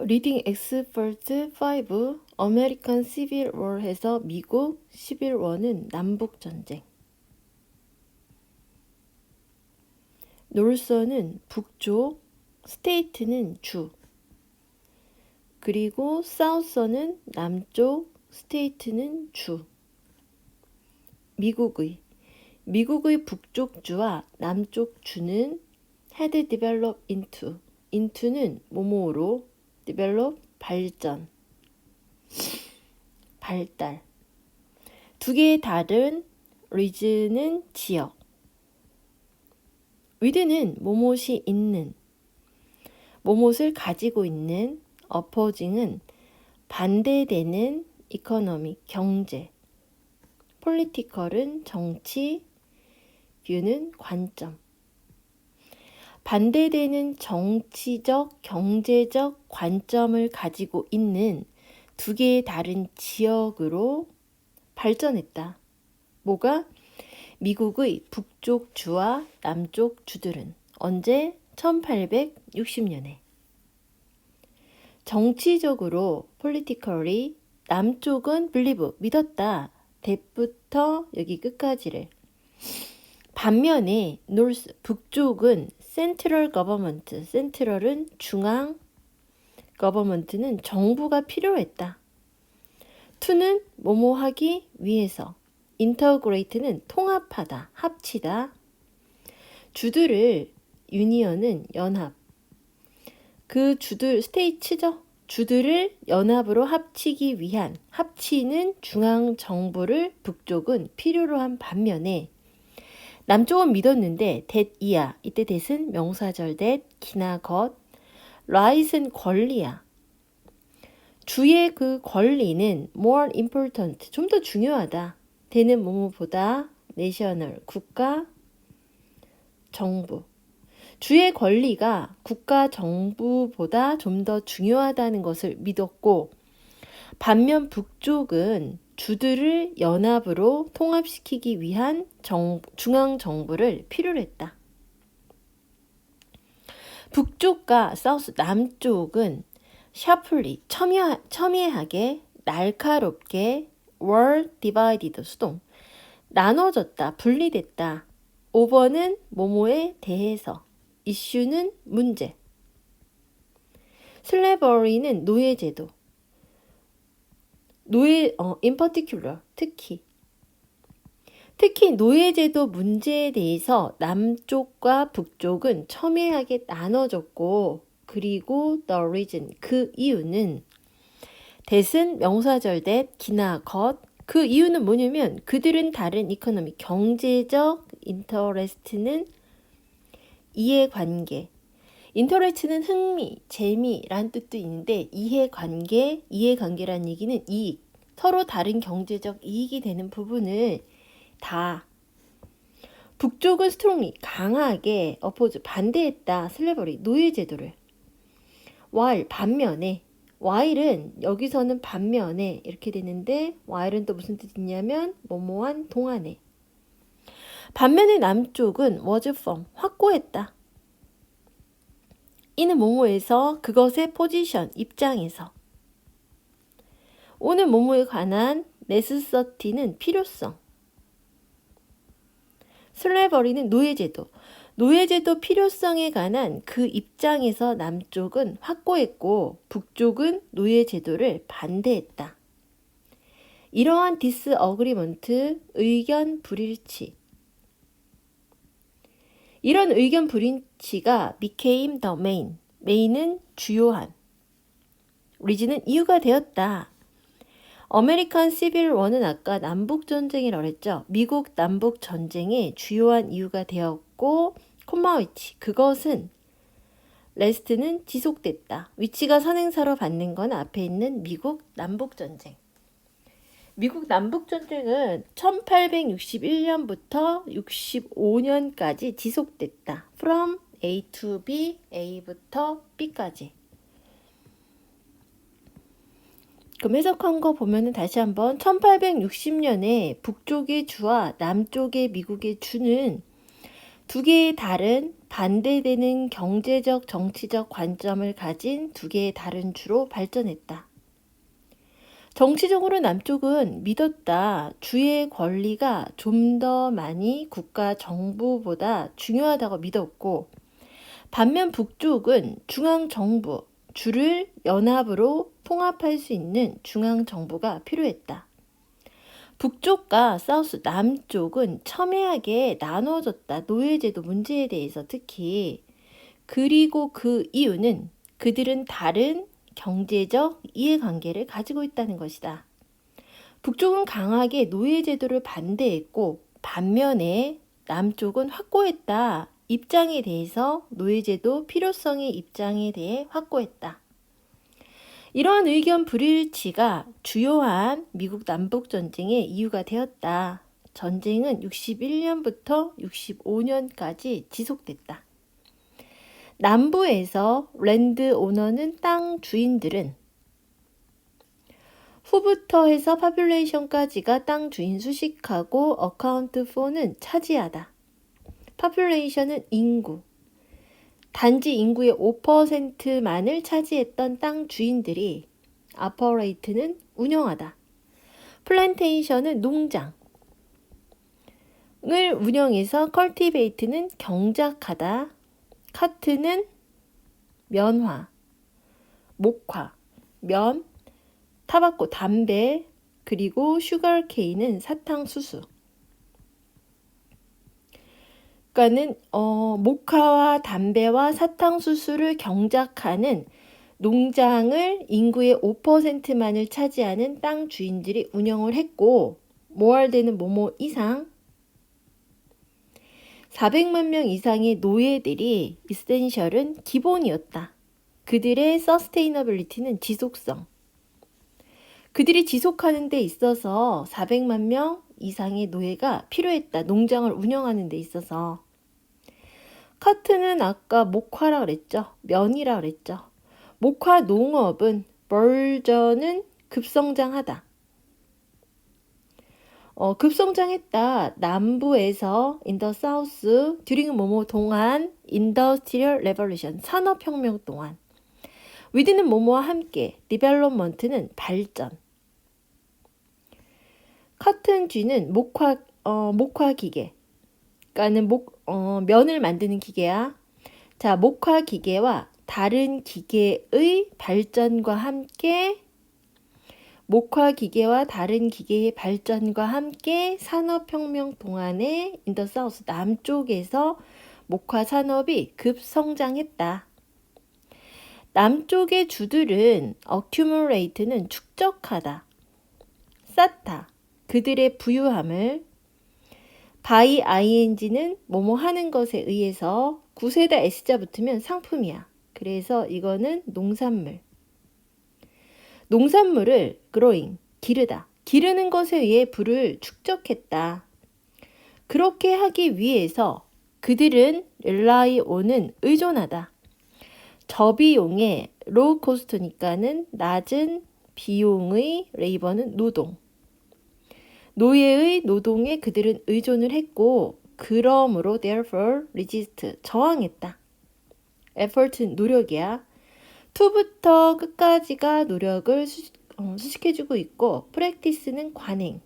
리딩 엑스퍼트 5 아메리칸 시빌 워해서 미국 시빌 워는 남북 전쟁. 노르서는 북쪽, 스테이트는 주. 그리고 사우서는 남쪽, 스테이트는 주. 미국의 북쪽 주와 남쪽 주는 had developed into는 뭐뭐로 develop 발달. 두 개의 다른 region은 지역. with는 뭐뭇이 있는, 뭐뭇을 가지고 있는, opposing은 반대되는 economic 경제, political은 정치, view는 관점. 반대되는 정치적, 경제적 관점을 가지고 있는 두 개의 다른 지역으로 발전했다. 뭐가? 미국의 북쪽 주와 남쪽 주들은 언제? 1860년에. 정치적으로 politically 남쪽은 believe 믿었다. that부터 여기 끝까지를. 반면에 north 북쪽은 central government, central은 중앙, government는 정부가 필요했다. to는 뭐뭐 하기 위해서, integrate는 통합하다, 합치다. 주들을 union은 연합. 그 주들 스테이츠죠. 주들을 연합으로 합치기 위한, 합치는 중앙 정부를 북쪽은 필요로 한 반면에 남쪽은 믿었는데 that 이야. 이때 that은 명사절 that, 기나 것, right은 권리야. 주의 그 권리는 more important, 좀 더 중요하다. that는 뭐뭐보다 national, 국가, 정부. 주의 권리가 국가 정부보다 좀 더 중요하다는 것을 믿었고, 반면 북쪽은 주들을 연합으로 통합시키기 위한 중앙 정부를 필요로 했다. 북쪽과 사우스 남쪽은 sharply 첨예하게 날카롭게 were divided 수동 나눠졌다, 분리됐다. over는 뭐뭐에 대해서, issue는 문제. slavery는 노예제도. in particular, 특히 노예제도 문제에 대해서 남쪽과 북쪽은 첨예하게 나눠졌고, 그리고 the reason, 그 이유는 that은 명사절 that, 기나 것, 그 이유는 뭐냐면 그들은 다른 이코노미, 경제적 interest는 이해관계, interest는 흥미, 재미란 뜻도 있는데 이해관계란 얘기는 이익, 서로 다른 경제적 이익이 되는 부분을 다 북쪽은 strongly, 강하게 oppose, 반대했다. slavery, 노예제도를. while, 반면에. while은 여기서는 반면에 이렇게 되는데 while은 또 무슨 뜻이냐면 뭐뭐한 동안에. 반면에 남쪽은 was firm, 확고했다. 이는 뭐뭐에서, 그것의 포지션, 입장에서. 오는 뭐뭐에 관한 necessity는 필요성. slavery는 노예제도 필요성에 관한 그 입장에서 남쪽은 확고했고 북쪽은 노예제도를 반대했다. 이러한 disagreement, 의견 불일치. 이런 의견 불일치가 became the main은 주요한, reason은 이유가 되었다. 아메리칸 시빌 워는 아까 남북전쟁이라고 했죠. 미국 남북전쟁의 주요한 이유가 되었고, 콤마 위치, 그것은 레스트는 지속됐다. 위치가 선행사로 받는 건 앞에 있는 미국 남북전쟁. 미국 남북전쟁은 1861년부터 65년까지 지속됐다. From A to B, A부터 B까지. 그럼 해석한 거 보면은 다시 한번 1860년에 북쪽의 주와 남쪽의 미국의 주는 두 개의 다른 반대되는 경제적, 정치적 관점을 가진 두 개의 다른 주로 발전했다. 정치적으로 남쪽은 믿었다. 주의 권리가 좀 더 많이 국가 정부보다 중요하다고 믿었고, 반면 북쪽은 중앙정부, 주를 연합으로 통합할 수 있는 중앙정부가 필요했다. 북쪽과 사우스 남쪽은 첨예하게 나누어졌다. 노예제도 문제에 대해서 특히. 그리고 그 이유는 그들은 다른 경제적 이해관계를 가지고 있다는 것이다. 북쪽은 강하게 노예제도를 반대했고 반면에 남쪽은 확고했다. 입장에 대해서 노예제도 필요성의 입장에 대해 확고했다. 이러한 의견 불일치가 주요한 미국 남북전쟁의 이유가 되었다. 전쟁은 61년부터 65년까지 지속됐다. 남부에서 랜드 오너는 땅 주인들은 후부터 해서 파퓰레이션까지가 땅 주인 수식하고 어카운트 4는 차지하다. 파퓰레이션은 인구. 단지 인구의 5%만을 차지했던 땅 주인들이 아퍼레이트는 운영하다. 플랜테이션은 농장을 운영해서 컬티베이트는 경작하다. 카트는 면화, 목화, 면, 타바코, 담배, 그리고 슈거케인은 사탕수수. 그러니까는 목화와 담배와 사탕수수를 경작하는 농장을 인구의 5%만을 차지하는 땅 주인들이 운영을 했고 모알대는 뭐뭐 이상 400만 명 이상의 노예들이 이센셜은 기본이었다. 그들의 서스테이너빌리티는 지속성. 그들이 지속하는 데 있어서 400만 명 이상의 노예가 필요했다. 농장을 운영하는 데 있어서. 카트는 아까 목화라 그랬죠. 면이라 그랬죠. 목화 농업은 버전은 급성장하다. 급성장했다. 남부에서 in the south during 뭐뭐 동안 industrial revolution 산업혁명 동안 with는 뭐뭐와 함께 development는 발전. 커튼 쥐는 목화 기계. 그러니까는 면을 만드는 기계야. 자, 목화 기계와 다른 기계의 발전과 함께 목화 기계와 다른 기계의 발전과 함께 산업혁명 동안에 in the south 남쪽에서 목화 산업이 급성장했다. 남쪽의 주들은 accumulate는 축적하다. 쌓다. 그들의 부유함을 by ing는 뭐뭐 하는 것에 의해서 구세다 s자 붙으면 상품이야. 그래서 이거는 농산물. 농산물을 growing, 기르다. 기르는 것에 의해 부를 축적했다. 그렇게 하기 위해서 그들은 rely on은 의존하다. 저비용의 low cost니까는 낮은 비용의 labor는 노동. 노예의 노동에 그들은 의존을 했고 그러므로 therefore resist 저항했다. effort는 노력이야. to부터 끝까지가 노력을 수식해주고 있고 practice는 관행.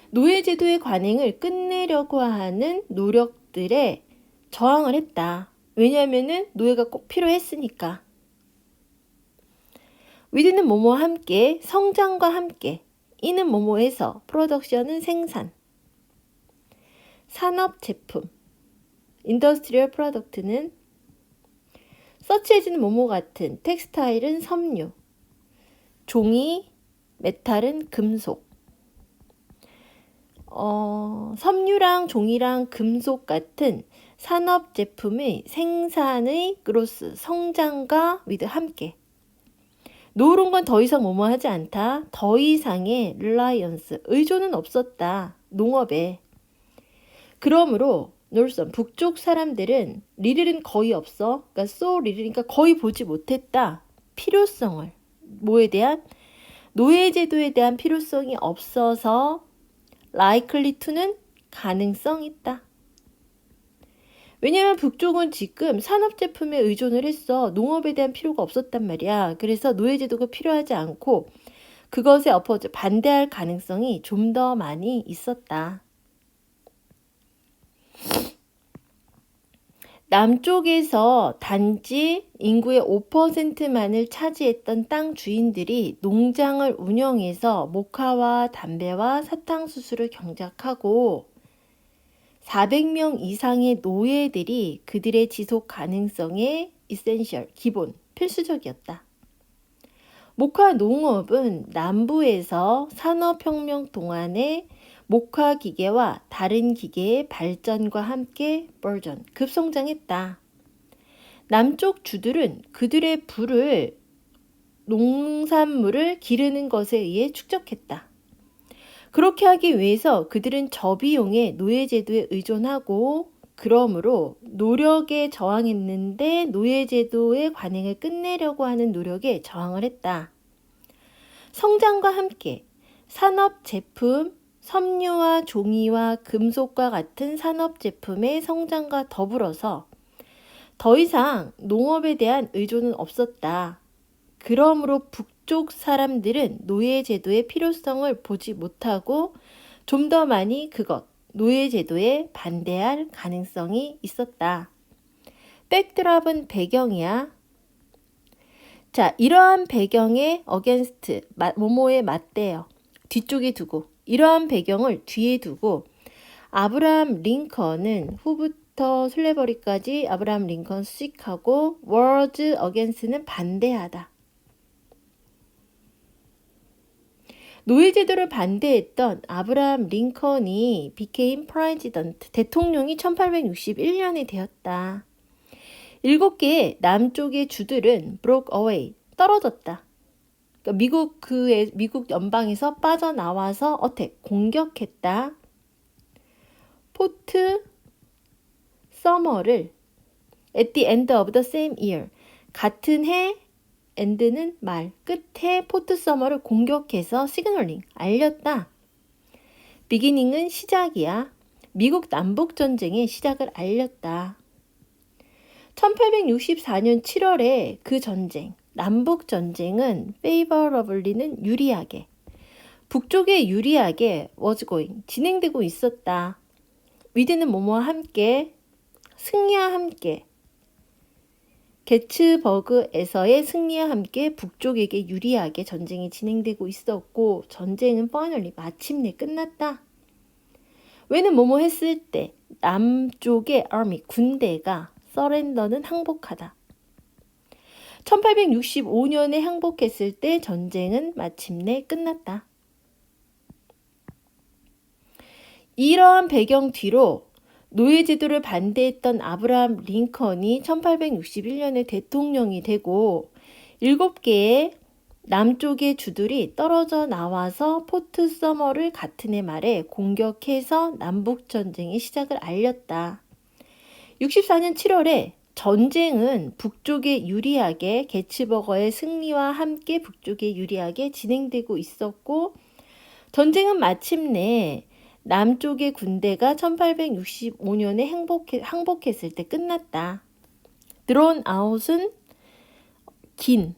노예제도의 관행을 끝내려고 하는 노력들에 저항을 했다. 왜냐하면은 노예가 꼭 필요했으니까. with는 뭐뭐와 함께, 성장과 함께, 이는 뭐뭐에서, 프로덕션은 생산, 산업 제품, 인더스트리얼 프로덕트는 서치해지는 뭐뭐 같은, 텍스타일은 섬유, 종이, 메탈은 금속. 섬유랑 종이랑 금속 같은 산업 제품의 생산의 그로스, 성장과 with 함께. 노후론 건 더 이상 뭐뭐 하지 않다. 더 이상의 reliance, 의존은 없었다. 농업에. 그러므로 놀선, 북쪽 사람들은 리를은 거의 없어. 그러니까 so 리를이니까 거의 보지 못했다. 필요성을. 뭐에 대한? 노예제도에 대한 필요성이 없어서 likely to는 가능성 있다. 왜냐면 북쪽은 지금 산업제품에 의존을 했어. 농업에 대한 필요가 없었단 말이야. 그래서 노예제도가 필요하지 않고 그것에 반대할 가능성이 좀 더 많이 있었다. 남쪽에서 단지 인구의 5%만을 차지했던 땅 주인들이 농장을 운영해서 모카와 담배와 사탕수수를 경작하고 400명 이상의 노예들이 그들의 지속 가능성에 기본, 필수적이었다. 모카 농업은 남부에서 산업혁명 동안에 목화 기계와 다른 기계의 발전과 함께 급성장했다. 남쪽 주들은 그들의 부를 농산물을 기르는 것에 의해 축적했다. 그렇게 하기 위해서 그들은 저비용의 노예제도에 의존하고 그러므로 노력에 저항했는데 노예제도의 관행을 끝내려고 하는 노력에 저항을 했다. 성장과 함께 산업 제품, 섬유와 종이와 금속과 같은 산업 제품의 성장과 더불어서 더 이상 농업에 대한 의존은 없었다. 그러므로 북쪽 사람들은 노예제도의 필요성을 보지 못하고 좀 더 많이 노예제도에 반대할 가능성이 있었다. 백드랍은 배경이야. 자, 이러한 배경에 뭐뭐에 맞대요. 뒤쪽에 두고 이러한 배경을 뒤에 두고 아브라함 링컨은 후부터 슬레버리까지 아브라함 링컨 수식하고 Words Against는 반대하다. 노예제도를 반대했던 아브라함 링컨이 became president, 대통령이 1861년에 되었다. 7개의 남쪽의 주들은 broke away, 떨어졌다. 그러니까 미국 연방에서 빠져나와서 공격했다. 포트 서머를 at the end of the same year, 같은 해 end는 말, 끝에 포트 서머를 공격해서 시그널링, 알렸다. beginning은 시작이야. 미국 남북전쟁의 시작을 알렸다. 1864년 7월에 그 전쟁, 남북전쟁은 favorably는 유리하게, 북쪽에 유리하게 was going, 진행되고 있었다. with는 뭐뭐와 함께, 승리와 함께, 게츠버그에서의 승리와 함께 북쪽에게 유리하게 전쟁이 진행되고 있었고 전쟁은 finally 마침내 끝났다. 왜는 뭐뭐 했을 때 남쪽의 army, 군대가 서렌더는 항복하다. 1865년에 항복했을 때 전쟁은 마침내 끝났다. 이러한 배경 뒤로 노예제도를 반대했던 아브라함 링컨이 1861년에 대통령이 되고 7개의 남쪽의 주들이 떨어져 나와서 포트 서머를 같은 해 말에 공격해서 남북전쟁의 시작을 알렸다. 64년 7월에 전쟁은 북쪽에 유리하게 게츠버거의 승리와 함께 북쪽에 유리하게 진행되고 있었고 전쟁은 마침내 남쪽의 군대가 1865년에 항복했을 때 끝났다. 드론 아웃은 긴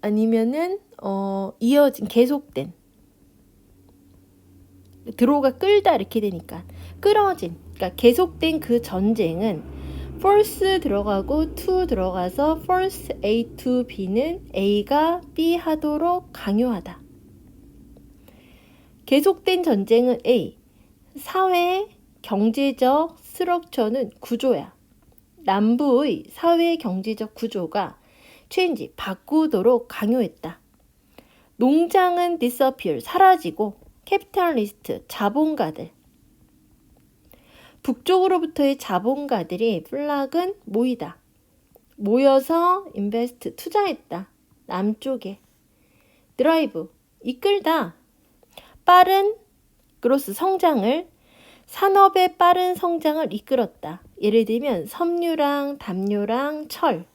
아니면은 이어진 계속된 드로가 끌다 이렇게 되니까 끌어진 그러니까 계속된 그 전쟁은 force 들어가고 to 들어가서 force A to B는 A가 B 하도록 강요하다. 계속된 전쟁은 A. 사회 경제적 스트럭처는 구조야. 남부의 사회 경제적 구조가 change, 바꾸도록 강요했다. 농장은 disappear, 사라지고 캐피탈리스트, 자본가들. 북쪽으로부터의 자본가들이 플락은 모이다. 모여서 invest, 투자했다. 남쪽에. 드라이브, 이끌다. 빠른 그로스 성장을 산업의 빠른 성장을 이끌었다. 예를 들면 섬유랑 담요랑 철,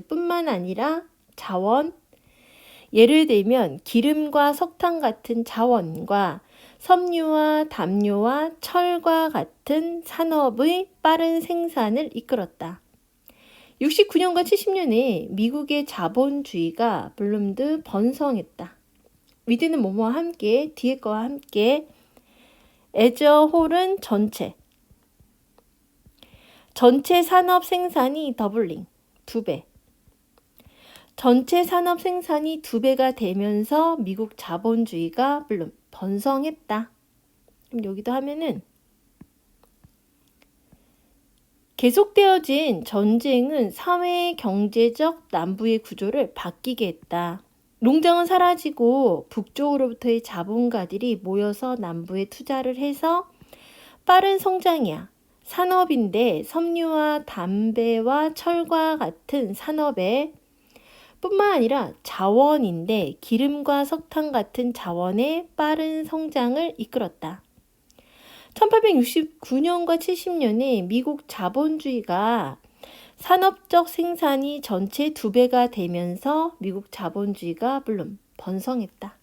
뿐만 아니라 자원, 예를 들면 기름과 석탄 같은 자원과 섬유와 담요와 철과 같은 산업의 빠른 생산을 이끌었다. 69년과 70년에 미국의 자본주의가 블룸드 번성했다. 위드는 뭐뭐와 함께, 뒤에 거와 함께, 에저 홀은 전체 산업 생산이 더블링, 2배. 전체 산업 생산이 2배가 되면서 미국 자본주의가 물론 번성했다. 그럼 여기도 하면은 계속되어진 전쟁은 사회 경제적 남부의 구조를 바뀌게 했다. 농장은 사라지고 북쪽으로부터의 자본가들이 모여서 남부에 투자를 해서 빠른 성장이야. 산업인데 섬유와 담배와 철과 같은 산업에 뿐만 아니라 자원인데 기름과 석탄 같은 자원의 빠른 성장을 이끌었다. 1869년과 70년에 미국 자본주의가 산업적 생산이 전체 2배가 되면서 미국 자본주의가 물론 번성했다.